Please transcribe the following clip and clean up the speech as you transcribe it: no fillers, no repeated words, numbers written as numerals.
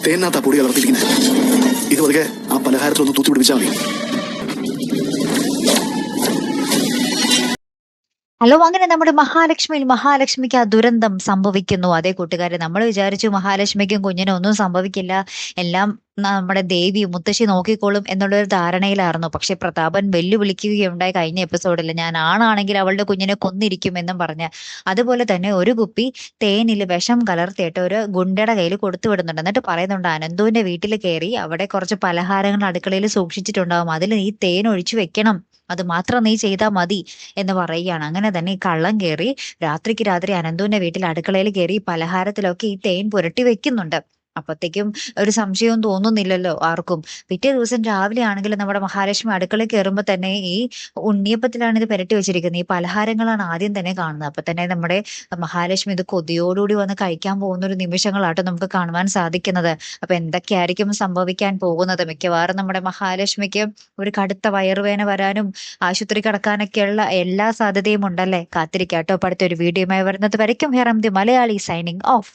തേനകത്താ പൊടി കലർത്തിയിരിക്കുന്നത്. ഇത് പതുക്കെ ആ പലഹാരത്തിലൊന്ന് തൂത്തി പിടിപ്പിച്ചാൽ മതി. ഹലോ, അങ്ങനെ നമ്മുടെ മഹാലക്ഷ്മിക്ക് ആ ദുരന്തം സംഭവിക്കുന്നു. അതേ കൂട്ടുകാരെ, നമ്മൾ വിചാരിച്ചു മഹാലക്ഷ്മിക്കും കുഞ്ഞിനും ഒന്നും സംഭവിക്കില്ല, എല്ലാം നമ്മുടെ ദേവി മുത്തശ്ശി നോക്കിക്കോളും എന്നുള്ളൊരു ധാരണയിലായിരുന്നു. പക്ഷെ പ്രതാപൻ വെല്ലുവിളിക്കുകയുണ്ടായി കഴിഞ്ഞ എപ്പിസോഡിൽ, ഞാൻ ആണാണെങ്കിൽ അവളുടെ കുഞ്ഞിനെ കൊന്നിരിക്കും എന്നും പറഞ്ഞ്. അതുപോലെ തന്നെ ഒരു കുപ്പി തേനിൽ വിഷം കലർത്തിയിട്ട് ഒരു ഗുണ്ടയുടെ കയ്യിൽ കൊടുത്തു വിടുന്നുണ്ട്. എന്നിട്ട് പറയുന്നുണ്ട്, അനന്തുവിന്റെ വീട്ടിൽ കയറി അവിടെ കുറച്ച് പലഹാരങ്ങൾ അടുക്കളയിൽ സൂക്ഷിച്ചിട്ടുണ്ടാവും, അതിൽ നീ തേൻ ഒഴിച്ചു വെക്കണം, അത് മാത്രം നീ ചെയ്താൽ മതി എന്ന് പറയുകയാണ്. അങ്ങനെ തന്നെ ഈ കള്ളം കയറി രാത്രിക്ക് രാത്രി അനന്തുവിന്റെ വീട്ടിൽ അടുക്കളയിൽ കയറി പലഹാരത്തിലൊക്കെ ഈ തേൻ പുരട്ടി വെക്കുന്നുണ്ട്. അപ്പത്തേക്കും ഒരു സംശയവും തോന്നുന്നില്ലല്ലോ ആർക്കും. പിറ്റേ ദിവസം രാവിലെ ആണെങ്കിൽ നമ്മുടെ മഹാലക്ഷ്മി അടുക്കളയിൽ കയറുമ്പോൾ തന്നെ ഈ ഉണ്ണിയപ്പത്തിലാണ് ഇത് പുരട്ടി വെച്ചിരിക്കുന്നത്. ഈ പലഹാരങ്ങളാണ് ആദ്യം തന്നെ കാണുന്നത്. അപ്പൊ തന്നെ നമ്മുടെ മഹാലക്ഷ്മി ഇത് കൊതിയോടുകൂടി വന്ന് കഴിക്കാൻ പോകുന്ന ഒരു നിമിഷങ്ങളാട്ടോ നമുക്ക് കാണുവാൻ സാധിക്കുന്നത്. അപ്പൊ എന്തൊക്കെയായിരിക്കും സംഭവിക്കാൻ പോകുന്നത്? മിക്കവാറും നമ്മുടെ മഹാലക്ഷ്മിക്ക് ഒരു കടുത്ത വയറുവേന വരാനും ആശുപത്രി കിടക്കാനൊക്കെയുള്ള എല്ലാ സാധ്യതയും ഉണ്ടല്ലേ. കാത്തിരിക്കാട്ടോ. അടുത്തൊരു വീഡിയോയുമായി വരുന്നത് വരയ്ക്കും. Here am the Malayali signing of.